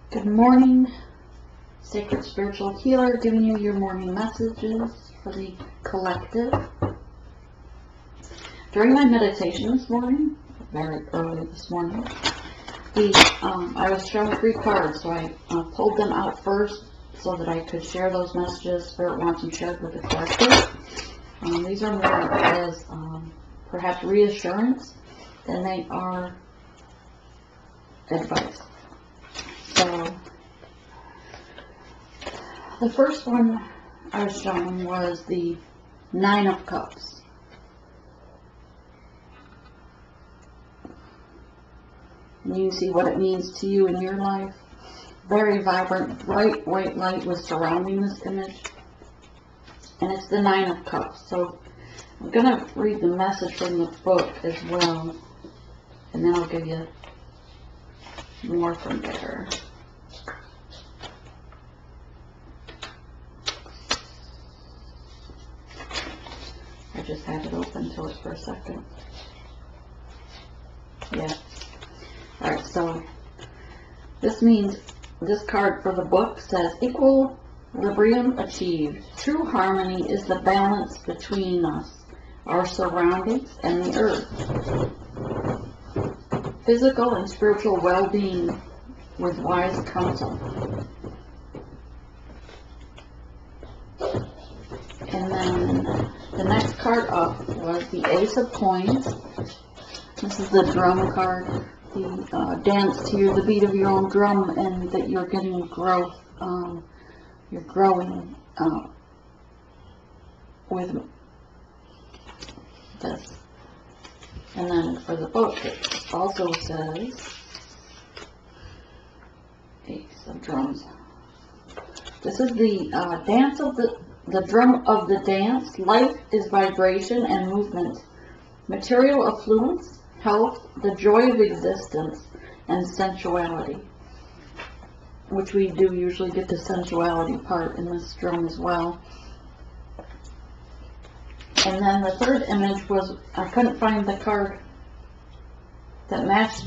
Good morning, Sacred Spiritual Healer, giving you your morning messages for the collective. During my meditation this morning, very early this morning, I was shown 3 cards, so I pulled them out first so that I could share those messages Spirit wants them shared with the collective. These are more as perhaps reassurance than they are advice. So, the first one I was shown was the 9 of Cups. And you can see what it means to you in your life. Very vibrant, bright white light was surrounding this image. And it's the 9 of Cups. So, I'm going to read the message from the book as well. And then I'll give you more from there. I just had it open to it for a second. Yeah. Alright, so this means, this card for the book says, equilibrium achieved. True harmony is the balance between us, our surroundings, and the earth. Physical and spiritual well-being with wise counsel. And then the next card up was the Ace of Coins. This is the drum card. The dance to the beat of your own drum, and that you're getting growth. You're growing with this. And then for the book, it also says Ace of Drums. This is the dance of the drum of the dance. Life is vibration and movement. Material affluence, health, the joy of existence, and sensuality. Which we do usually get the sensuality part in this drum as well. And then the third image was, I couldn't find the card that matched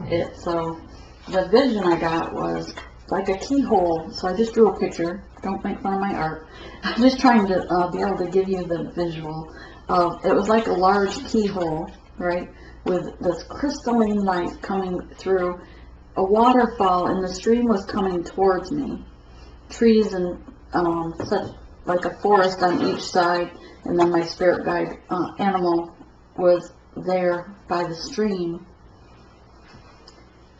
it, so the vision I got was like a keyhole. So I just drew a picture. Don't make fun of my art. I'm just trying to be able to give you the visual of, it was like a large keyhole, right, with this crystalline light coming through a waterfall, and the stream was coming towards me. Trees and such, like a forest on each side, and then my spirit guide animal was there by the stream.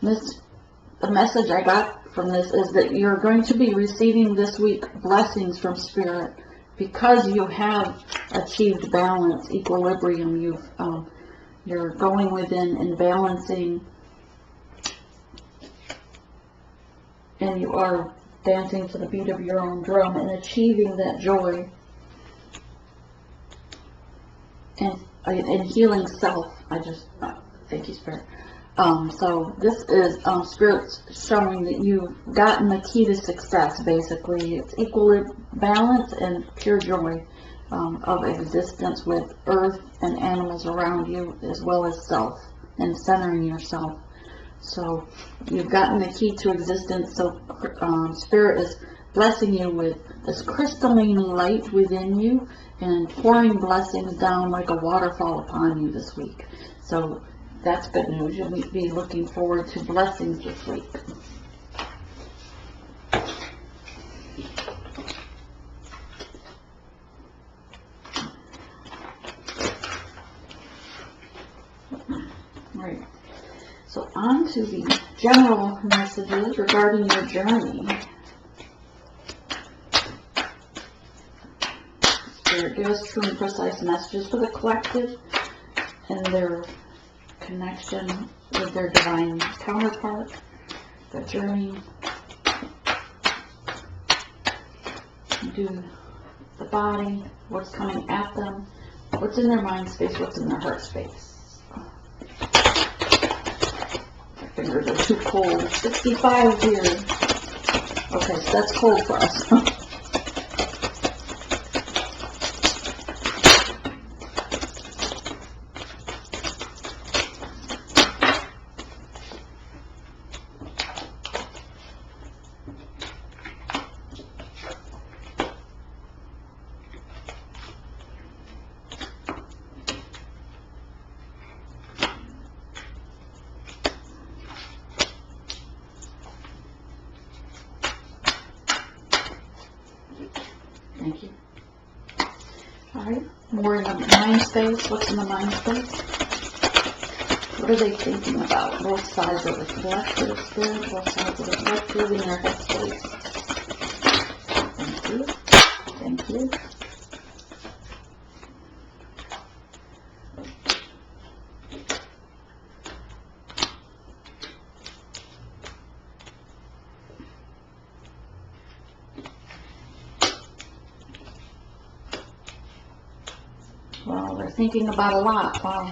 The message I got from this is that you're going to be receiving this week blessings from Spirit because you have achieved balance, equilibrium. You're going within and balancing, and you are dancing to the beat of your own drum and achieving that joy and healing self. Thank you, Spirit. So this is Spirit's showing that you've gotten the key to success, basically. It's balance and pure joy of existence with earth and animals around you, as well as self, and centering yourself. So you've gotten the key to existence. So Spirit is blessing you with this crystalline light within you and pouring blessings down like a waterfall upon you this week. So that's good news. You'll be looking forward to blessings this week. Right. So on to the general messages regarding your journey. Spirit, give us true and precise messages for the collective and their connection with their divine counterpart, the journey, do the body, what's coming at them, what's in their mind space, what's in their heart space. My fingers are too cold. It's 65 here. Okay, so that's cold for us. More in the mind space. What's in the mind space? What are they thinking about? Both sides of the collective, spirit, both sides of the collective in their head space. Thank you. Thank you. Well, they're thinking about a lot. Wow.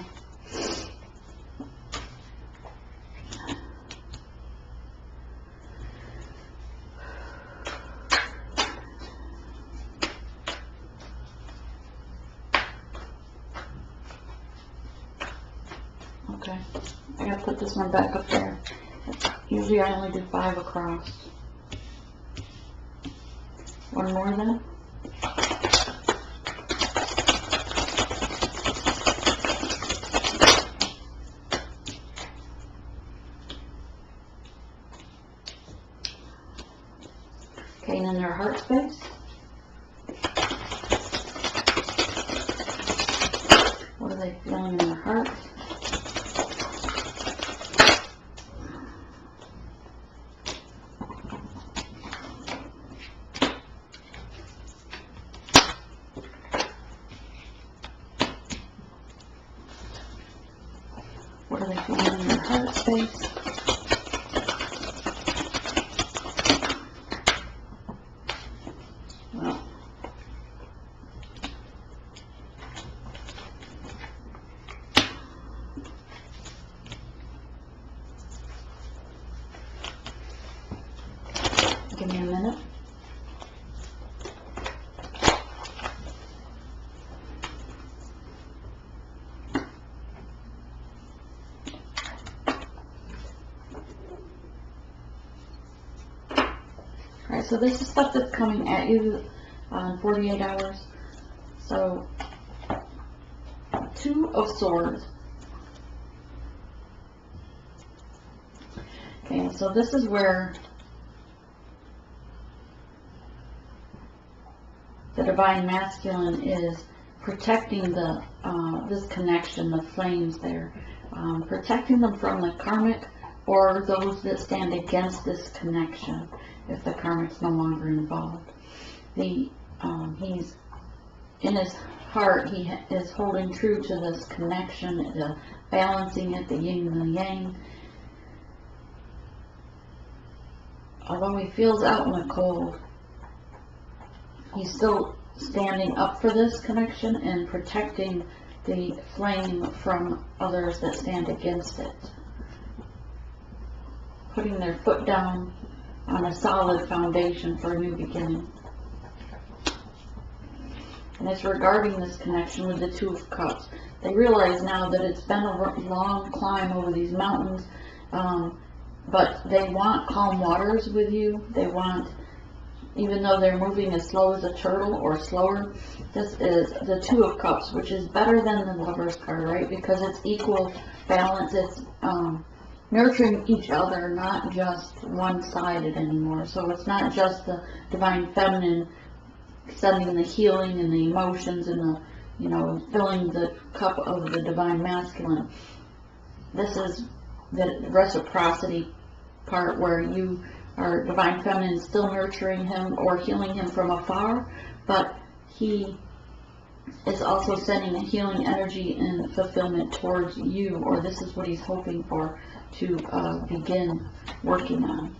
Okay, I gotta put this one back up there. Usually I only do 5 across. One more then. Okay, and in their heart space. What are they feeling in their heart? What are they feeling in their heart space? Well, give me a minute. Alright, so this is stuff that's coming at you in 48 hours. So, 2 of Swords. Okay, so this is where the Divine Masculine is protecting the this connection, the flames there, protecting them from the karmic or those that stand against this connection if the karmic's no longer involved. He's in his heart, he is holding true to this connection, the balancing it, the yin and the yang. Although he feels out in the cold, he's still standing up for this connection and protecting the flame from others that stand against it. Putting their foot down on a solid foundation for a new beginning. And it's regarding this connection with the 2 of Cups. They realize now that it's been a long climb over these mountains, but they want calm waters with you. They want, even though they're moving as slow as a turtle or slower, this is the 2 of Cups, which is better than the Lover's card, right? Because it's equal balance. It's nurturing each other, not just one-sided anymore. So it's not just the Divine Feminine sending the healing and the emotions and the, you know, filling the cup of the Divine Masculine. This is the reciprocity part where you are Divine Feminine still nurturing him or healing him from afar, but he is also sending a healing energy and fulfillment towards you, or this is what he's hoping for to begin working on.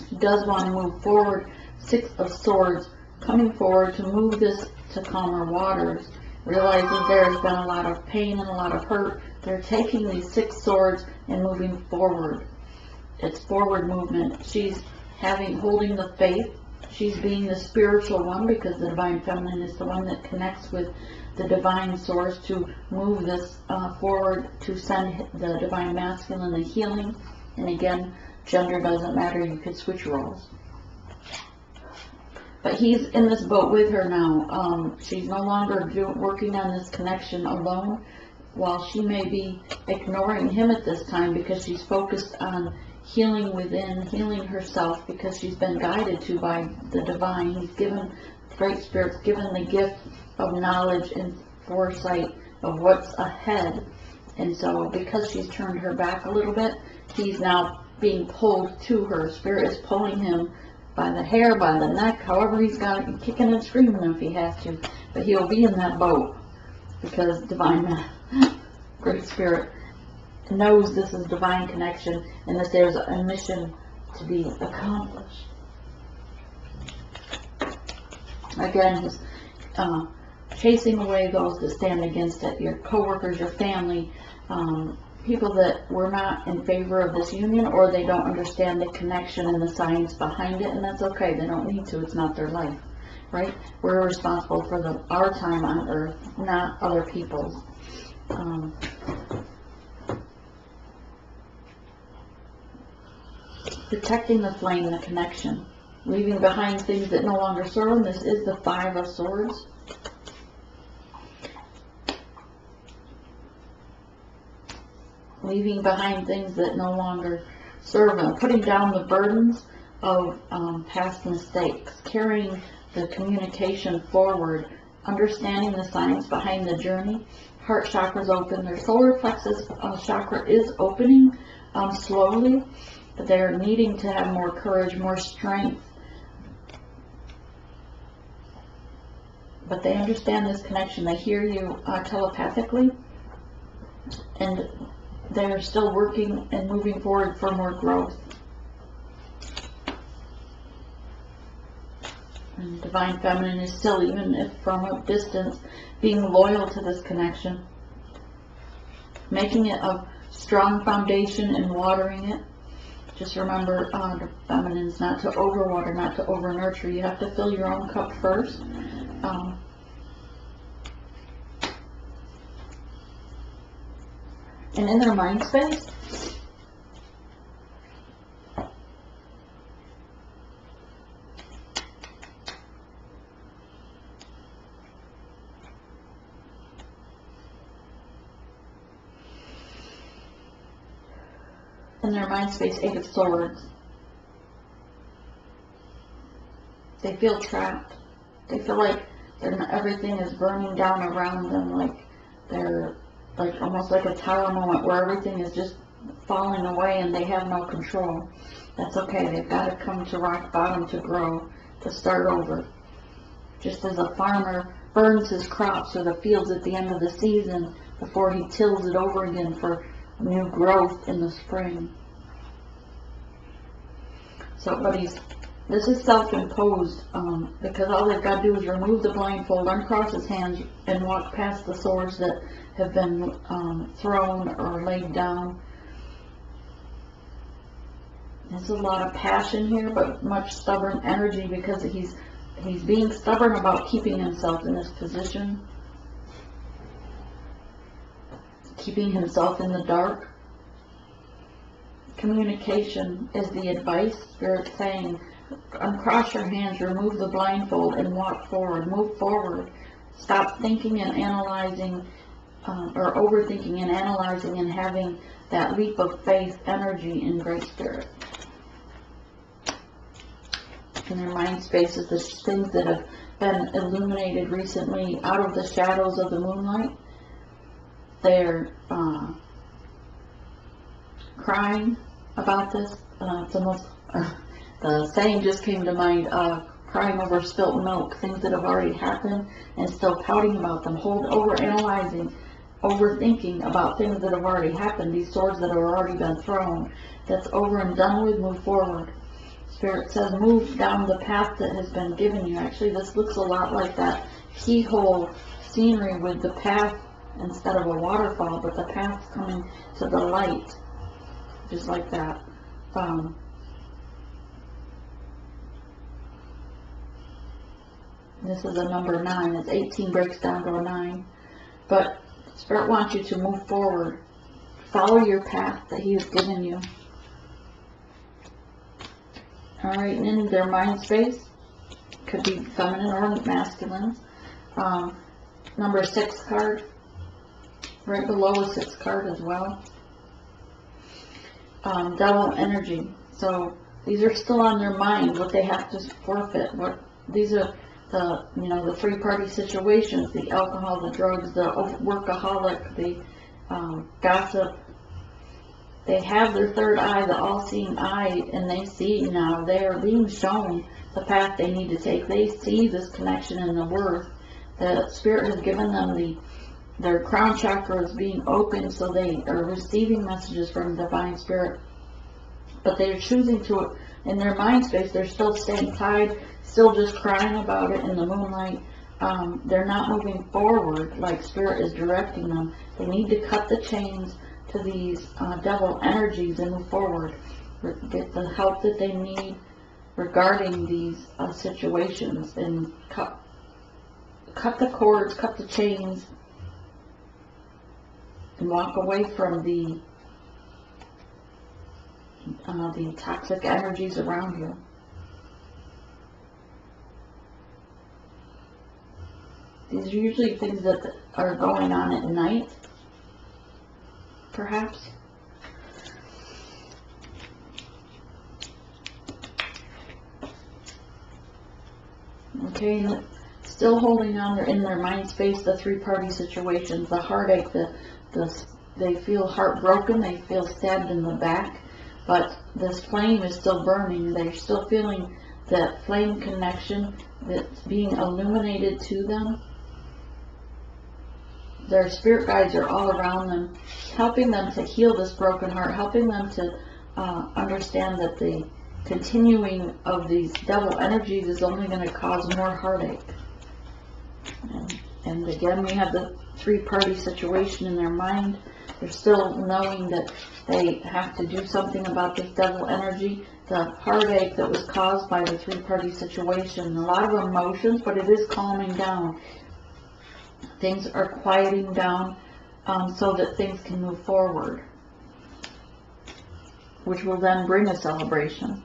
He does want to move forward. 6 of Swords, coming forward to move this to calmer waters, realizing there's been a lot of pain and a lot of hurt. They're taking these 6 swords and moving forward. It's forward movement. She's holding the faith. She's being the spiritual one, because the Divine Feminine is the one that connects with the Divine Source to move this forward, to send the Divine Masculine the healing. And again, gender doesn't matter. You could switch roles. But he's in this boat with her now. She's no longer working on this connection alone. while she may be ignoring him at this time because she's focused on healing within, healing herself, because she's been guided to by the divine. He's given, Great Spirit's given the gift of knowledge and foresight of what's ahead. And so because she's turned her back a little bit, he's now being pulled to her. Spirit is pulling him by the hair, by the neck, however he's got it, kicking and screaming if he has to. But he'll be in that boat because divine, Great Spirit knows this is divine connection and that there's a mission to be accomplished. Again, he's chasing away those that stand against it, your coworkers, your family, people that were not in favor of this union, or they don't understand the connection and the science behind it, and that's okay. They don't need to. It's not their life, right? We're responsible for our time on earth, not other people's. Protecting the flame, the connection. Leaving behind things that no longer serve them. This is the Five of Swords. Leaving behind things that no longer serve them. Putting down the burdens of past mistakes. Carrying the communication forward. Understanding the science behind the journey. Heart chakra's open. Their solar plexus chakra is opening slowly. But they're needing to have more courage, more strength. But they understand this connection. They hear you telepathically. And they're still working and moving forward for more growth. And Divine Feminine is still, even if from a distance, being loyal to this connection. Making it a strong foundation and watering it. Just remember, the feminine's not to overwater, not to over nurture. You have to fill your own cup first. And in their mind space, Eight of Swords. They feel trapped. They feel like everything is burning down around them, like they're like almost like a tower moment where everything is just falling away and they have no control. That's okay. They've got to come to rock bottom to grow, to start over. Just as a farmer burns his crops or the fields at the end of the season before he tills it over again for new growth in the spring. So, this is self-imposed because all they've got to do is remove the blindfold, uncross his hands, and walk past the swords that have been thrown or laid down. There's a lot of passion here, but much stubborn energy because he's being stubborn about keeping himself in this position, keeping himself in the dark. Communication is the advice. Spirit saying, uncross your hands, remove the blindfold, and walk forward. Move forward. Stop thinking and analyzing, or overthinking and analyzing, and having that leap of faith energy in Great Spirit. In their mind spaces, the things that have been illuminated recently out of the shadows of the moonlight. They're crying about this. It's almost, the saying just came to mind, crying over spilt milk, things that have already happened, and still pouting about them, overanalyzing, overthinking about things that have already happened, these swords that have already been thrown. That's over and done with. Move forward. Spirit says move down the path that has been given you. Actually, this looks a lot like that keyhole scenery with the path instead of a waterfall, but the path's coming to the light. Just like that. This is a number 9. It's 18 breaks down to a 9. But Spirit wants you to move forward. Follow your path that He has given you. Alright, and in their mind space, could be feminine or masculine. Number 6 card. Right below a 6 card as well. Devil energy. So these are still on their mind, what they have to forfeit. These are the, the 3-party situations, the alcohol, the drugs, the workaholic, the gossip. They have their third eye, the all-seeing eye, and they see now. They are being shown the path they need to take. They see this connection and the worth. The Spirit has given them their crown chakra is being opened, so they are receiving messages from Divine Spirit. But they are choosing to, in their mind space, they're still staying tied, still just crying about it in the moonlight. They're not moving forward like Spirit is directing them. They need to cut the chains to these devil energies and move forward. Get the help that they need regarding these situations, and cut the cords, cut the chains, and walk away from the toxic energies around you. These are usually things that are going on at night, perhaps. Okay, and still holding on in their mind space, the 3-party situations, the heartache, they feel heartbroken, they feel stabbed in the back, but this flame is still burning. They're still feeling that flame connection that's being illuminated to them. Their spirit guides are all around them, helping them to heal this broken heart, helping them to understand that the continuing of these devil energies is only going to cause more heartache. And again, we have the 3-party situation in their mind. They're still knowing that they have to do something about this devil energy, the heartache that was caused by the 3-party situation. A lot of emotions, but it is calming down. Things are quieting down so that things can move forward, which will then bring a celebration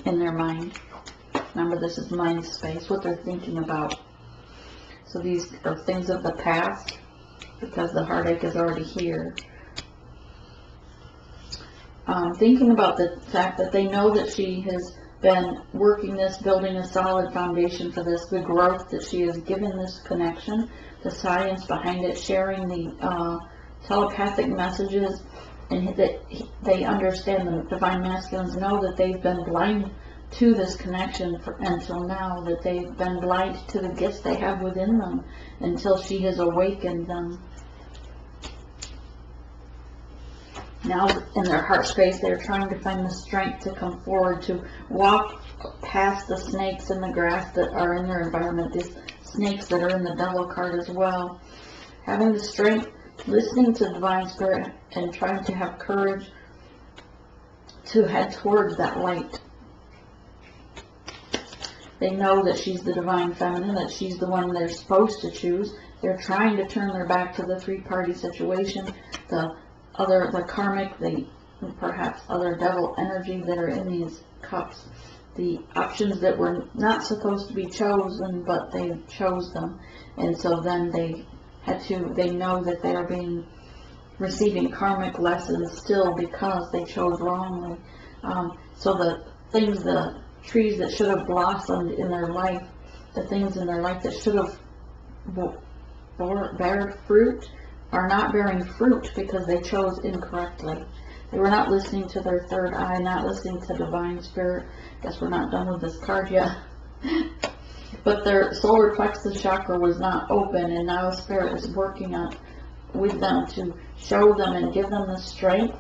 in their mind. Remember, this is mind space, what they're thinking about. So these are things of the past, because the heartache is already here. Thinking about the fact that they know that she has been working this, building a solid foundation for this, the growth that she has given this connection, the science behind it, sharing the telepathic messages, and that they understand, the Divine Masculines know that they've been blind to this connection until now, that they've been blind to the gifts they have within them until she has awakened them. Now, in their heart space, they're trying to find the strength to come forward, to walk past the snakes in the grass that are in their environment, these snakes that are in the devil card as well. Having the strength, listening to Divine Spirit, and trying to have courage to head towards that light. They know that she's the Divine Feminine, that she's the one they're supposed to choose. They're trying to turn their back to the 3-party situation, the karmic, perhaps other devil energy that are in these cups, the options that were not supposed to be chosen, but they chose them, and so then they know that they are receiving karmic lessons still because they chose wrongly. So the trees that should have blossomed in their life, the things in their life that should have bared fruit, are not bearing fruit because they chose incorrectly. They were not listening to their third eye, not listening to Divine Spirit. Guess we're not done with this card yet. But their solar plexus chakra was not open, and now Spirit is working with them to show them and give them the strength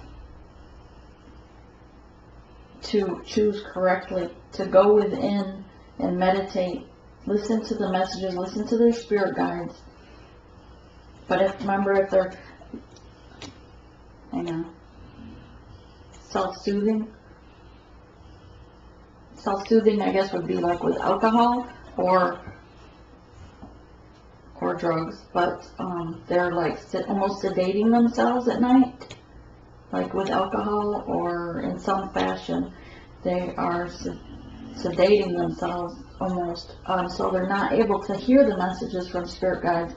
to choose correctly, to go within and meditate, listen to the messages, listen to their spirit guides. But if they're, self-soothing, I guess, would be like with alcohol or drugs, but they're like almost sedating themselves at night, like with alcohol, or in some fashion they are sedating themselves almost, so they're not able to hear the messages from spirit guides.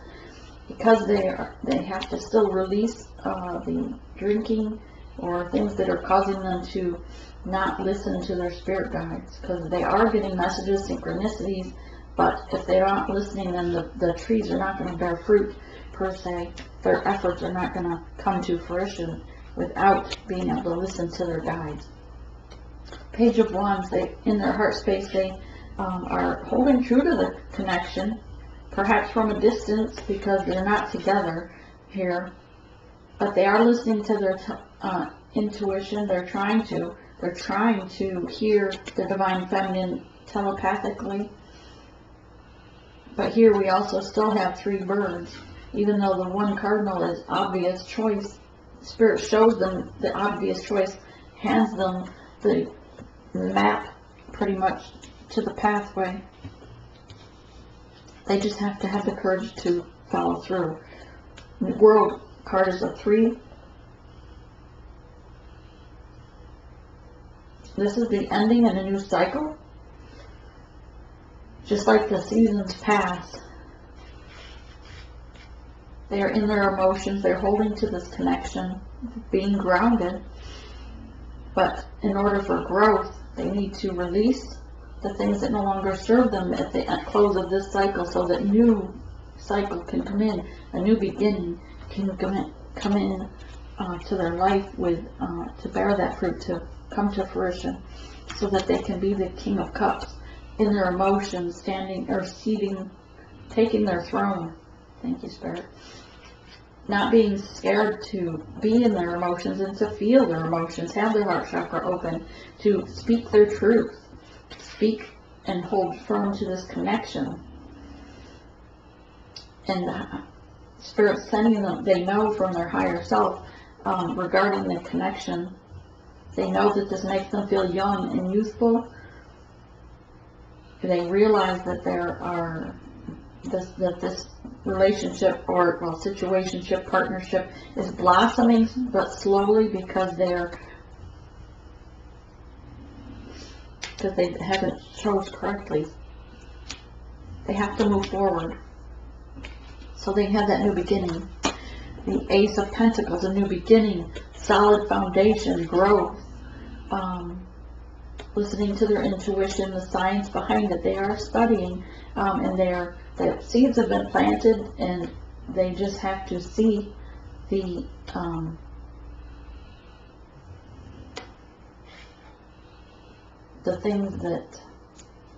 because they have to still release the drinking or things that are causing them to not listen to their spirit guides, because they are getting messages, synchronicities, but if they're not listening, then the trees are not going to bear fruit per se. Their efforts are not going to come to fruition without being able to listen to their guides. Page of Wands, in their heart space, they are holding true to the connection, perhaps from a distance because they're not together here, but they are listening to their intuition. They're trying to hear the divine feminine telepathically. But here we also still have 3 birds. Even though the one cardinal is obvious choice, Spirit shows them the obvious choice, hands them the map pretty much to the pathway. They just have to have the courage to follow through. The World card is a 3. This is the ending in a new cycle. Just like the seasons pass, they are in their emotions, they're holding to this connection, being grounded. But in order for growth, they need to release the things that no longer serve them at the close of this cycle, so that new cycle can come in, a new beginning can come in to their life with to bear that fruit, to come to fruition, so that they can be the King of Cups in their emotions, standing or seating, taking their throne. Thank you, Spirit. Not being scared to be in their emotions and to feel their emotions, have their heart chakra open, to speak their truth, speak and hold firm to this connection. And Spirit sending them, they know from their higher self regarding the connection. They know that this makes them feel young and youthful. They realize that this relationship or situationship, partnership is blossoming, but slowly, because they haven't chose correctly. They have to move forward. So they have that new beginning. The Ace of Pentacles, a new beginning, solid foundation, growth. Listening to their intuition, the science behind it. They are studying, and the seeds have been planted, and they just have to see the things that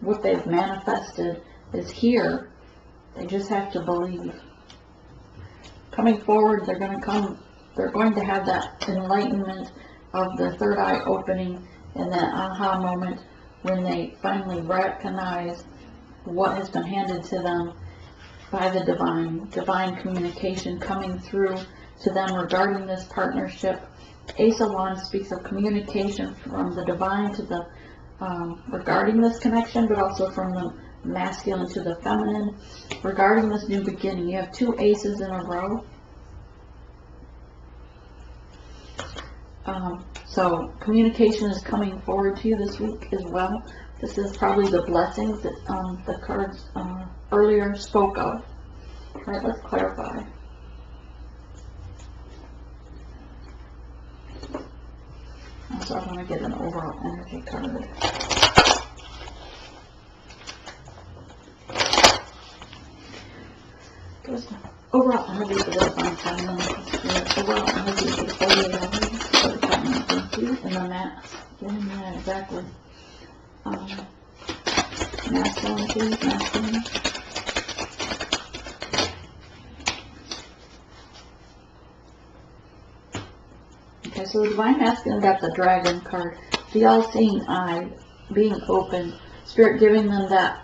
what they've manifested is here. They just have to believe. Coming forward, they're going to have that enlightenment of the third eye opening, and that aha moment when they finally recognize what has been handed to them by the divine communication coming through to them regarding this partnership. Ace of Wands speaks of communication from the divine to the regarding this connection, but also from the masculine to the feminine regarding this new beginning. You have 2 aces in a row. So communication is coming forward to you this week as well. This is probably the blessings that the cards earlier spoke of. All right, let's clarify. So I want to get an overall energy card. There's the overall energy for the divine feminine. Overall energy for the 48 hours. And the mass. Yeah, exactly. Masculine. Okay, so the divine masculine got the dragon card. The all-seeing eye, being open, Spirit giving them that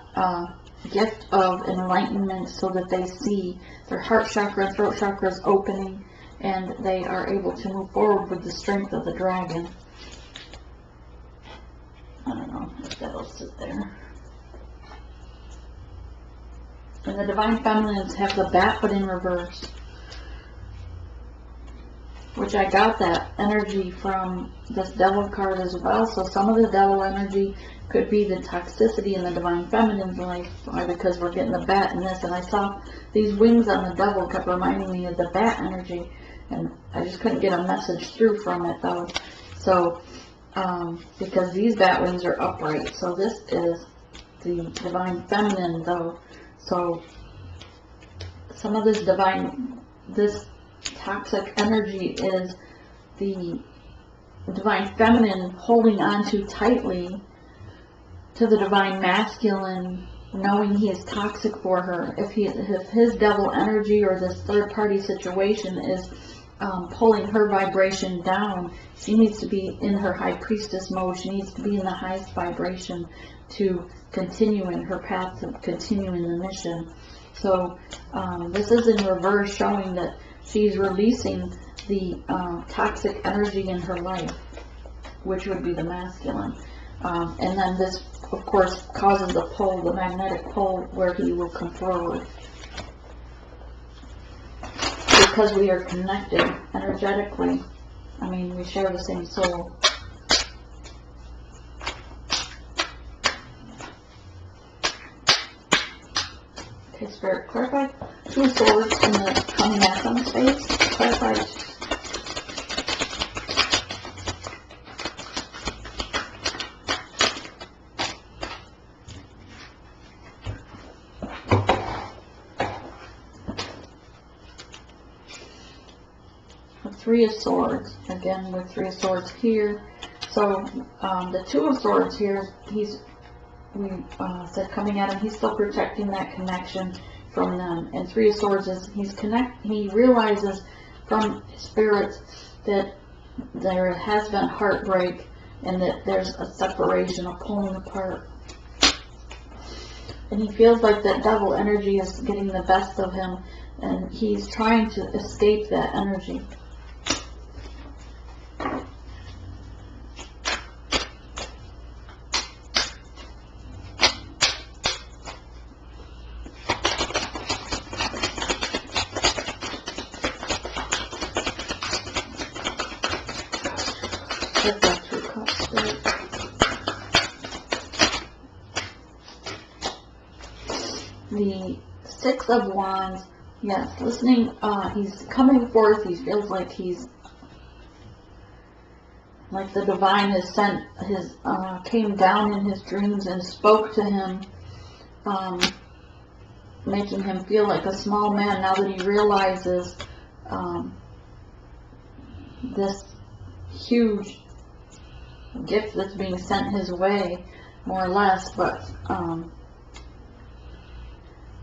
gift of enlightenment, so that they see their heart chakra and throat chakra is opening, and they are able to move forward with the strength of the dragon. I don't know if that'll sit there. And the divine feminines have the bat, but in reverse, which I got that energy from this devil card as well. So some of the devil energy could be the toxicity in the divine feminine's life, because we're getting the bat in this. And I saw these wings on the devil kept reminding me of the bat energy, and I just couldn't get a message through from it though. So because these bat wings are upright, so this is the divine feminine though. So some of this toxic energy is the divine feminine holding on too tightly to the divine masculine, knowing he is toxic for her. If his devil energy or this third party situation is pulling her vibration down, she needs to be in her high priestess mode. She needs to be in the highest vibration to continue in her path, to continue in the mission. So this is in reverse, showing that she's releasing the toxic energy in her life, which would be the masculine. And then this, of course, causes the pull, the magnetic pull, where he will come forward. Because we are connected energetically. I mean, we share the same soul. Okay, Spirit, clarify 2 of Swords in the coming at them space. Clarify. The 3 of Swords, again with 3 of Swords here. So the 2 of Swords here, we said coming at him, he's still protecting that connection from them. And 3 of Swords is he realizes from spirits that there has been heartbreak and that there's a separation, a pulling apart. And he feels like that devil energy is getting the best of him, and he's trying to escape that energy. The 6 of Wands, yes, listening, he's coming forth, he feels like he's, like the divine has sent came down in his dreams and spoke to him, making him feel like a small man now that he realizes this huge gift that's being sent his way, more or less, but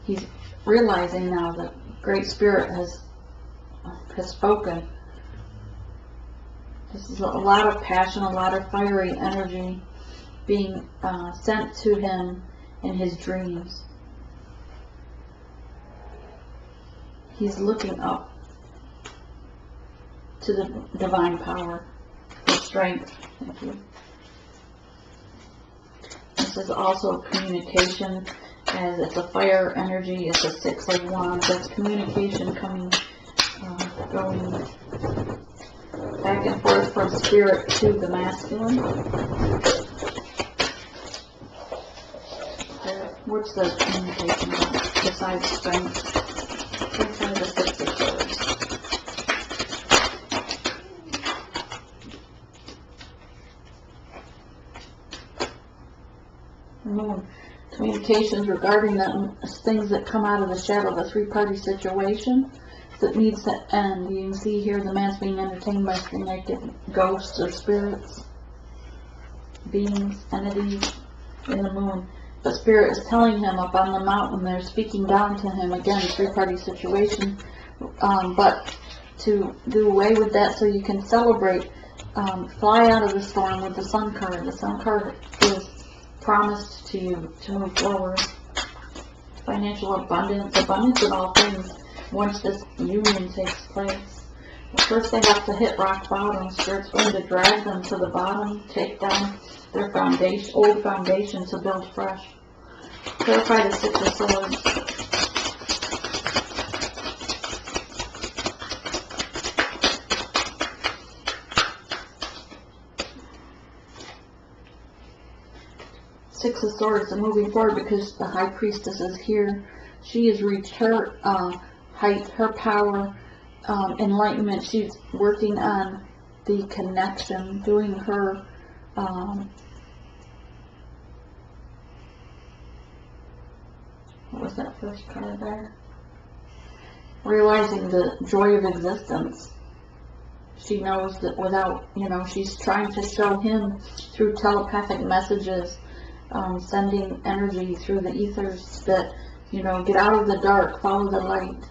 he's realizing now that Great Spirit has spoken. This is a lot of passion, a lot of fiery energy being sent to him in his dreams. He's looking up to the divine power, the strength. Thank you. This is also communication, as it's a fire energy. It's a 6 of Wands. That's communication coming, going back and forth from spirit to the masculine. What's the communication besides strength? Inside the 6 of Swords. Communications regarding the things that come out of the shadow of a 3-party situation that needs to end. You can see here the man's being entertained by connected ghosts or spirits, beings, entities in the moon. The spirit is telling him up on the mountain, they're speaking down to him, again, 3-party situation, but to do away with that so you can celebrate, fly out of the storm with the Sun card. The Sun card is promised to you to move forward. Financial abundance in all things once this union takes place. First they have to hit rock bottom. Spirit's going to drag them to the bottom, take down their foundation, old foundation, to build fresh. Clarify the 6 of Swords. Six of Swords and moving forward, because the High Priestess is here. She has reached her height, her power, enlightenment. She's working on the connection, doing her what was that first card there? Realizing the joy of existence. She knows that without, she's trying to show him through telepathic messages, sending energy through the ethers that, get out of the dark, follow the light.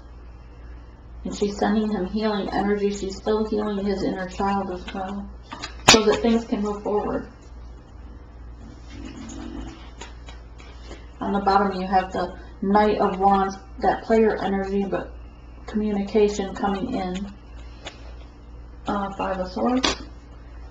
And she's sending him healing energy. She's still healing his inner child as well, so that things can move forward. On the bottom you have the Knight of Wands, that player energy, but communication coming in. Five of Swords.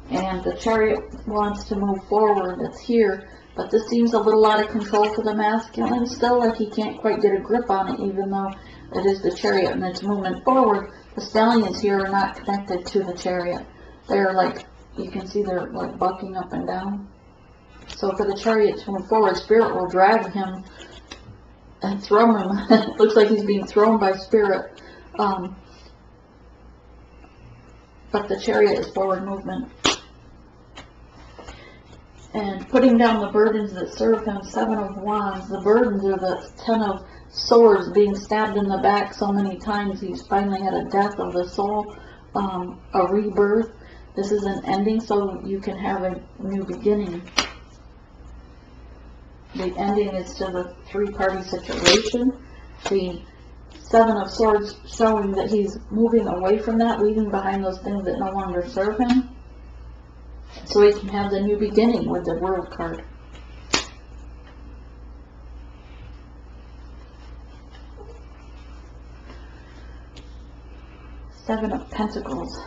And the Chariot wants to move forward. It's here, but this seems a little out of control for the masculine. Still, like he can't quite get a grip on it, even though it is the Chariot and it's moving forward. The stallions here are not connected to the Chariot. They're like, you can see they're like bucking up and down. So for the Chariot to move forward, Spirit will drag him and throw him. It looks like he's being thrown by Spirit. But the Chariot is forward movement. And putting down the burdens that serve him. Seven of Wands. The burdens are the Ten of Swords, being stabbed in the back so many times. He's finally had a death of the soul, a rebirth. This is an ending, so you can have a new beginning. The ending is to the three-party situation. The Seven of Swords showing that he's moving away from that, leaving behind those things that no longer serve him, so he can have the new beginning with the World card. Seven of Pentacles.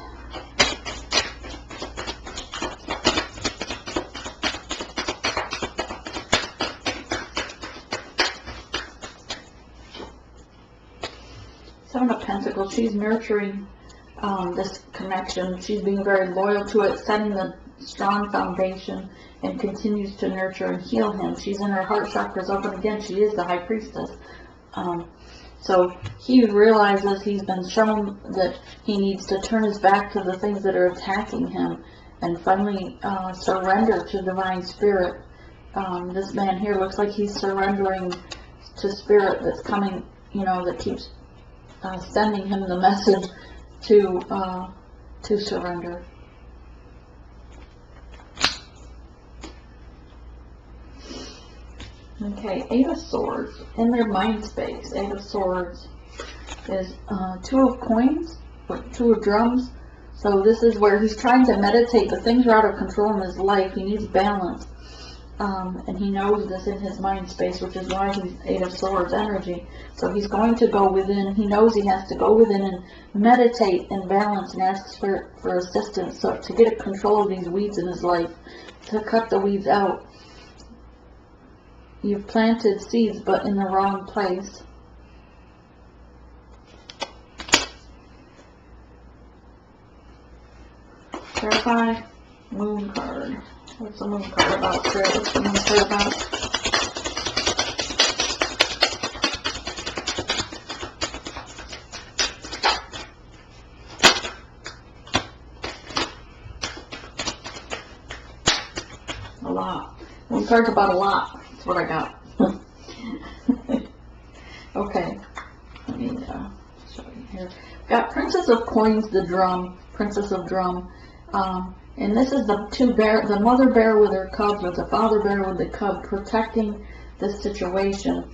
Seven of Pentacles, she's nurturing this connection. She's being very loyal to it, setting the strong foundation, and continues to nurture and heal him. She's in her heart chakras open again. She is the High Priestess. So he realizes he's been shown that he needs to turn his back to the things that are attacking him and finally surrender to Divine Spirit. This man here looks like he's surrendering to Spirit that's coming, that keeps sending him the message to surrender. Okay, Eight of Swords in their mind space. Eight of Swords is Two of Coins, or Two of Drums. So this is where he's trying to meditate, but things are out of control in his life. He needs balance. And he knows this in his mind space, which is why he's Eight of Swords energy. So he's going to go within. He knows he has to go within and meditate and balance and ask for assistance, so to get control of these weeds in his life, to cut the weeds out. You've planted seeds, but in the wrong place. Clarify. Moon card. What's the moon card about, Spirit? What's the moon card about? A lot. Moon card's about a lot. That's what I got. Okay. Let me show you here. Got Princess of Coins, the drum. Princess of Drum. And this is the mother bear with her cubs, or the father bear with the cub, protecting this situation.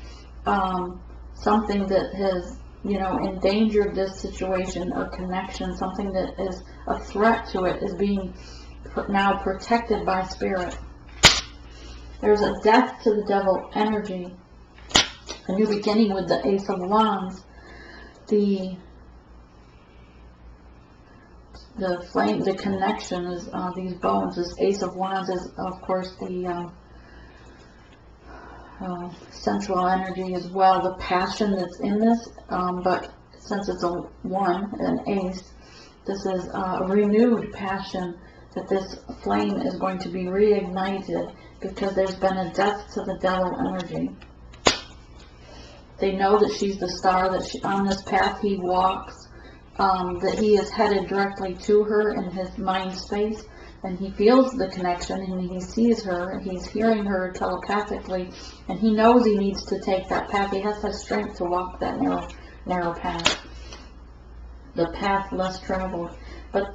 Something that has, endangered this situation or connection, something that is a threat to it, is being now protected by Spirit. There's a death to the devil energy. A new beginning with the Ace of Wands. The flame, the connection is these bones. This Ace of Wands is, of course, the sensual energy as well, the passion that's in this. But since it's an ace, this is a renewed passion that this flame is going to be reignited because there's been a death to the devil energy. They know that she's the star, that on this path he walks, that he is headed directly to her in his mind space, and he feels the connection, and he sees her, he's hearing her telepathically, and he knows he needs to take that path. He has to have strength to walk that narrow path, the path less traveled. But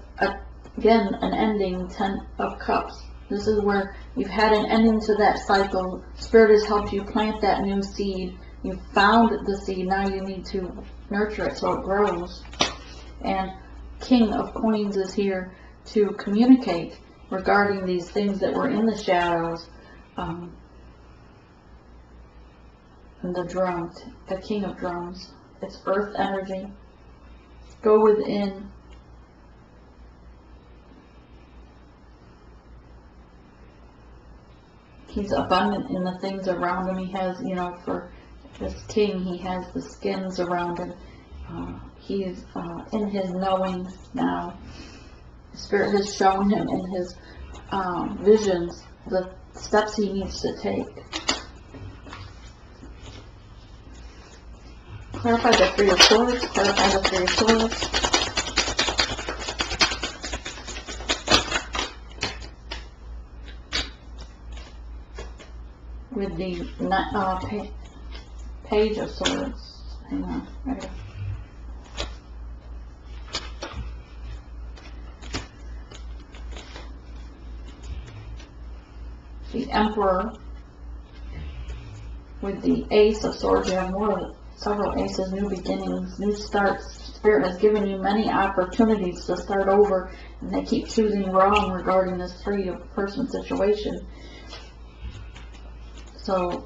again, an ending, 10 of Cups. This is where you've had an ending to that cycle. Spirit has helped you plant that new seed. You found the seed, now you need to nurture it so it grows. And King of Coins is here to communicate regarding these things that were in the shadows. And the drums, the King of Drums. It's earth energy. Go within. He's abundant in the things around him. He has, for this king, he has the skins around him. He is in his knowing now. Spirit has shown him in his visions the steps he needs to take. Clarify the Three of Swords. Clarify the Three of Swords. With the Page of Swords. Hang on. There we go. The Emperor with the Ace of Swords. You have several aces, new beginnings, new starts. Spirit has given you many opportunities to start over, and they keep choosing wrong regarding this three-person situation. So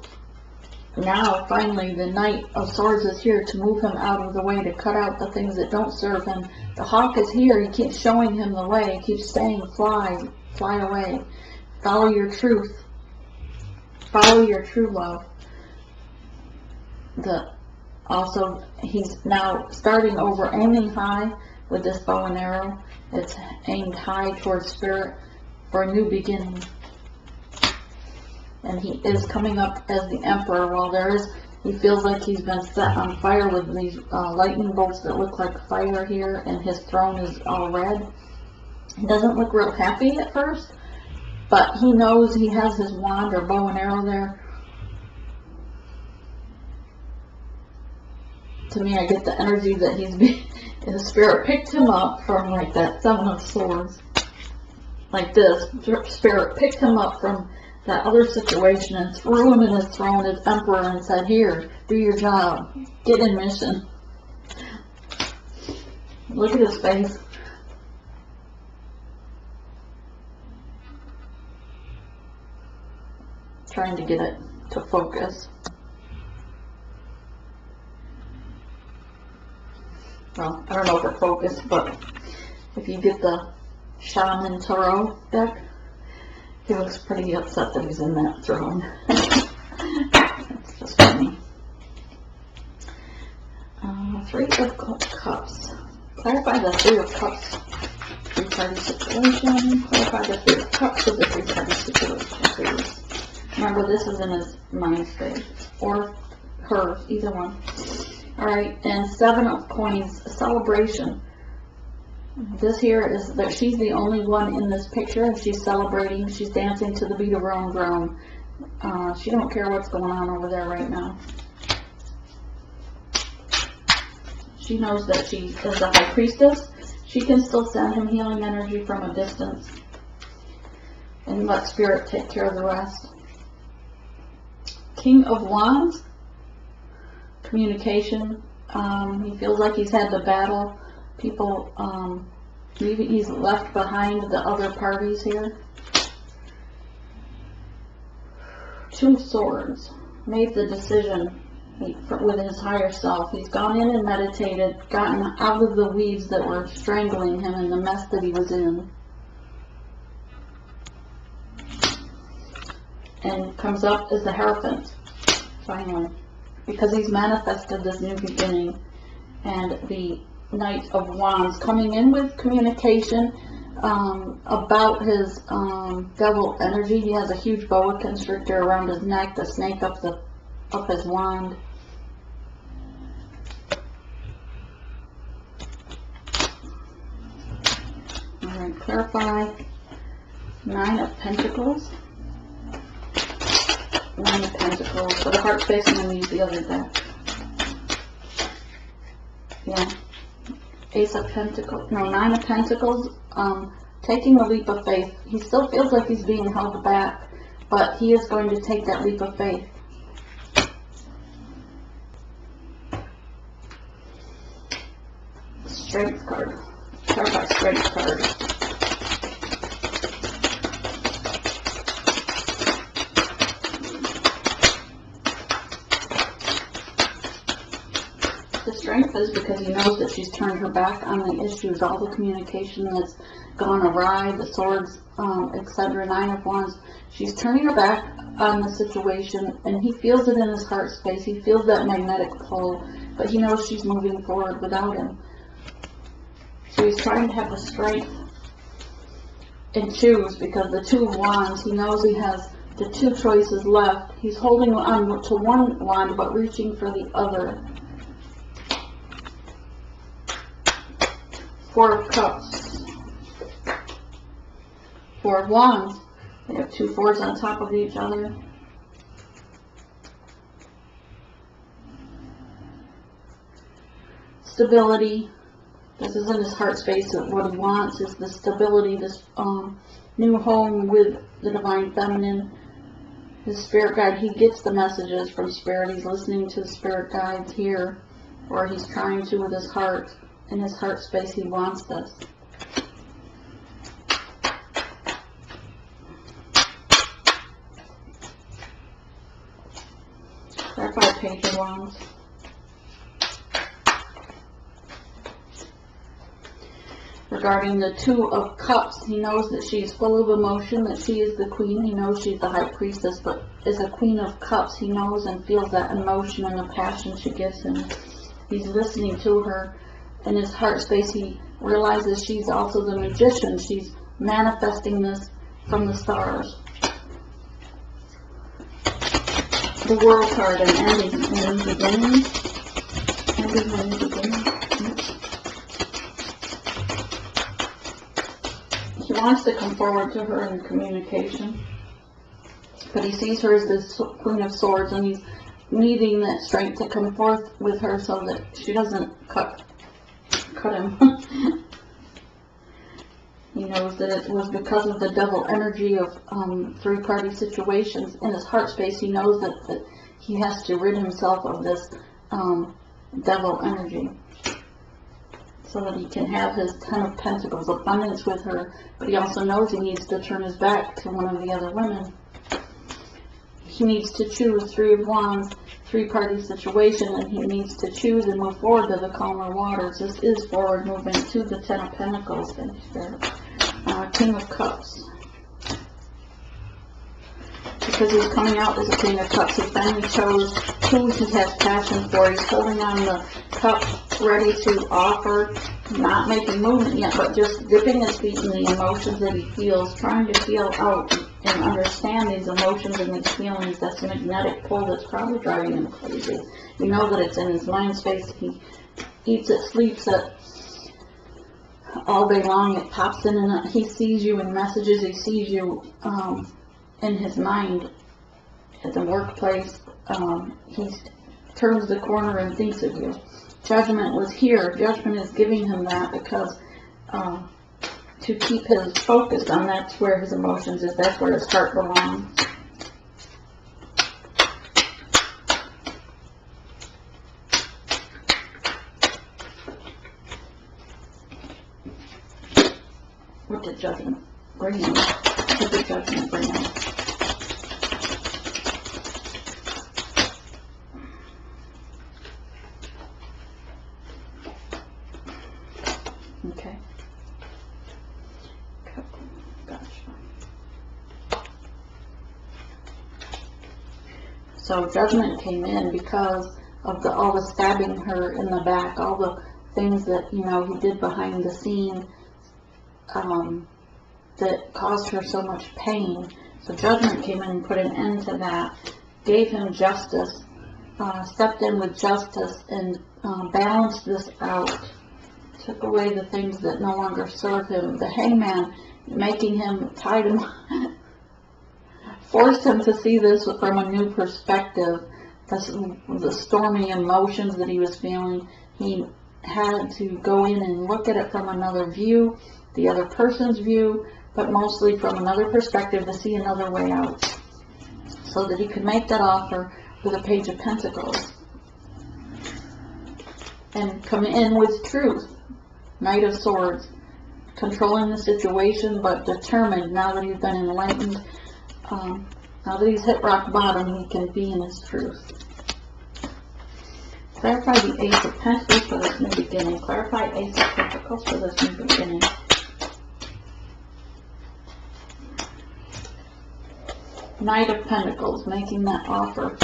now, finally, the Knight of Swords is here to move him out of the way, to cut out the things that don't serve him. The Hawk is here. He keeps showing him the way. He keeps saying, fly away. Follow your truth. Follow your true love. Also, he's now starting over, aiming high with this bow and arrow. It's aimed high towards Spirit for a new beginning. And he is coming up as the Emperor. While he feels like he's been set on fire with these lightning bolts that look like fire here, and his throne is all red. He doesn't look real happy at first, but he knows he has his wand or bow and arrow there. To me, I get the energy that his Spirit picked him up from like that Seven of Swords. Like this. Spirit picked him up from that other situation and threw him in his throne as Emperor and said, here, do your job. Get in mission. Look at his face. Trying to get it to focus. Well, I don't know if it focused, but if you get the Shaman Tarot deck, he looks pretty upset that he's in that throne. That's just funny. Three of Cups. Clarify the Three of Cups. Three-party situation. Clarify the Three of Cups with the three-party situation, please. Remember, this is in his mind space. Or her, either one. Alright, and Seven of Coins. Celebration. This here is that she's the only one in this picture, and she's celebrating. She's dancing to the beat of her own drum. She don't care what's going on over there right now. She knows that she is the High Priestess. She can still send him healing energy from a distance and let Spirit take care of the rest. King of Wands. Communication. He feels like he's had the battle. People, maybe he's left behind the other parties here. Two of Swords. Made the decision with his higher self. He's gone in and meditated, gotten out of the weeds that were strangling him and the mess that he was in. And comes up as the Hierophant, finally. Because he's manifested this new beginning. And the Knight of Wands coming in with communication. about his devil energy. He has a huge boa constrictor around his neck, the snake up his wand. Alright, clarify. 9 of Pentacles. 9 of Pentacles. For the heart space, I'm going to use the other deck. Yeah. Ace of Pentacles. No, 9 of Pentacles. Taking a leap of faith. He still feels like he's being held back, but he is going to take that leap of faith. Strength card. Clarify strength card. The strength is because he knows that she's turned her back on the issues, all the communication that's gone awry, the swords, etc. 9 of Wands. She's turning her back on the situation, and he feels it in his heart space. He feels that magnetic pull, but he knows she's moving forward without him. So he's trying to have the strength and choose, because the 2 of Wands, he knows he has the 2 choices left. He's holding on to one wand but reaching for the other. 4 of Cups. 4 of Wands. They have 2 4s on top of each other. Stability. This is in his heart space. What he wants is the stability, this new home with the Divine Feminine. His spirit guide, he gets the messages from spirit. He's listening to the spirit guides here, or he's trying to with his heart. In his heart space, he wants this. Clarify Page of Wands. Regarding the 2 of Cups, he knows that she's full of emotion, that she is the queen. He knows she's the high priestess, but is a Queen of Cups. He knows and feels that emotion and the passion she gives him. He's listening to her. In his heart space, he realizes she's also the magician. She's manifesting this from the stars. The World card, and ending and new beginning. Ending and new beginning. He wants to come forward to her in communication, but he sees her as this Queen of Swords, and he's needing that strength to come forth with her so that she doesn't cut him. He knows that it was because of the devil energy of 3-party situations. In his heart space, he knows that he has to rid himself of this devil energy so that he can have his 10 of Pentacles, abundance with her, but he also knows he needs to turn his back to one of the other women. He needs to choose. 3 of Wands, 3-party situation, and he needs to choose and move forward to the calmer waters. This is forward movement to the 10 of Pentacles. Thank you, Spirit. King of Cups. Because he's coming out as a King of Cups, he finally chose who he has passion for. He's holding on the cup, ready to offer, not making movement yet, but just dipping his feet in the emotions that he feels, trying to feel out and understand these emotions and these feelings. That's a magnetic pull that's probably driving him crazy. You know that it's in his mind space. He eats it, sleeps it, all day long. It pops in and he sees you in messages. He sees you in his mind at the workplace. He turns the corner and thinks of you. Judgment was here. Judgment is giving him that because to keep his focus on that's where his emotions is. That's where his heart belongs. What did Judgment bring him? What did Judgment bring him? Okay. Gotcha. So Judgment came in because of all the stabbing her in the back, all the things that, he did behind the scene. that caused her so much pain. So judgment came in and put an end to that, gave him justice, stepped in with justice and balanced this out, took away the things that no longer serve him. The hangman, making him, tied him, forced him to see this from a new perspective. The stormy emotions that he was feeling, he had to go in and look at it from another view, the other person's view, but mostly from another perspective to see another way out, so that he could make that offer with a Page of Pentacles and come in with truth. Knight of Swords, controlling the situation but determined, now that he's been enlightened, now that he's hit rock bottom, he can be in his truth. Clarify the Ace of Pentacles for this new beginning. Clarify Ace of Pentacles for this new beginning. Knight of Pentacles, making that offer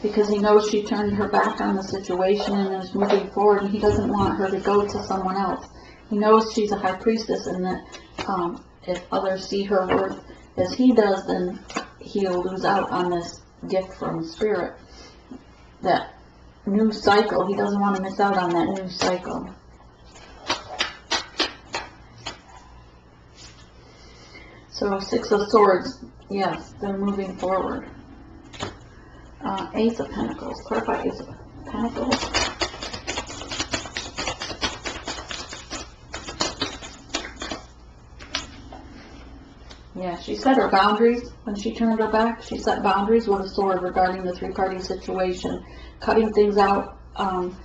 because he knows she turned her back on the situation and is moving forward, and he doesn't want her to go to someone else. He knows she's a high priestess, and that if others see her worth as he does, then he'll lose out on this gift from Spirit. That new cycle, he doesn't want to miss out on that new cycle. So Six of Swords, yes, they're moving forward. Ace of Pentacles, clarify Ace of Pentacles. Yeah, she set her boundaries when she turned her back. She set boundaries with a sword regarding the three-party situation, cutting things out of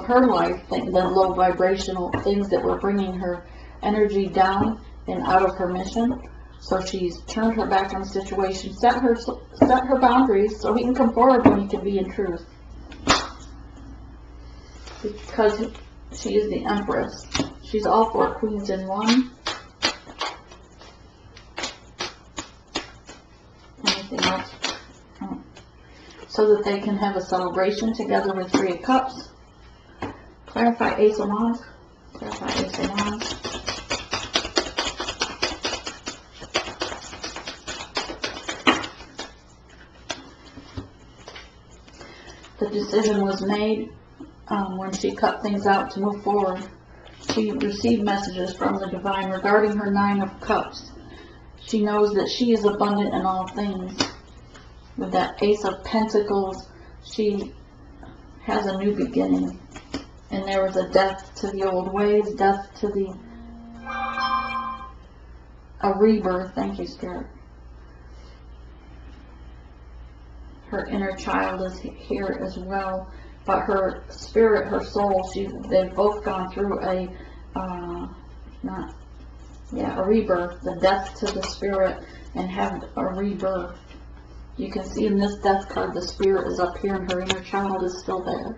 her life, the low vibrational things that were bringing her energy down and out of her mission. So she's turned her back on the situation, set her boundaries so he can come forward when he can be in truth. Because she is the Empress. She's all four queens in one. Anything else? Oh. So that they can have a celebration together with Three of Cups. Clarify Ace of Wands. Clarify Ace of Wands. The decision was made when she cut things out to move forward. She received messages from the Divine regarding her Nine of Cups. She knows that she is abundant in all things. With that Ace of Pentacles, she has a new beginning. And there was a death to the old ways, death to a rebirth. Thank you, Spirit. Her inner child is here as well, but her spirit, her soul, they've both gone through a rebirth, the death to the spirit, and have a rebirth. You can see in this death card, the spirit is up here and her inner child is still there.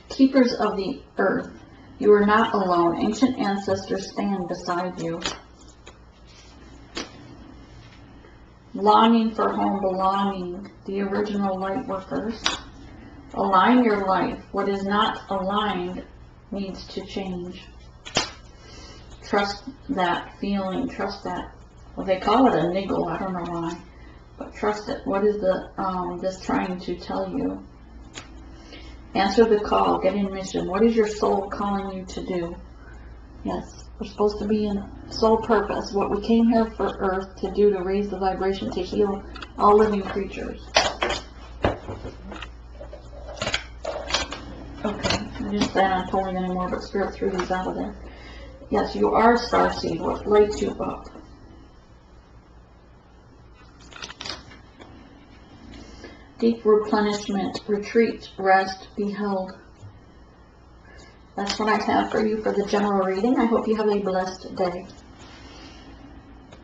Keepers of the earth, you are not alone. Ancient ancestors stand beside you. Longing for home, belonging, the original light workers. Align your life. What is not aligned needs to change. Trust that feeling. Trust that. Well, they call it a niggle. I don't know why. But trust it. What is this trying to tell you? Answer the call. Get in mission. What is your soul calling you to do? Yes, we're supposed to be in soul purpose. What we came here for Earth to do, to raise the vibration, to heal all living creatures. Okay, I didn't plan on pulling anymore, but Spirit threw these out of there. Yes, you are a starseed. What lights you up? Deep replenishment, retreat, rest, be held. That's what I have for you for the general reading. I hope you have a blessed day.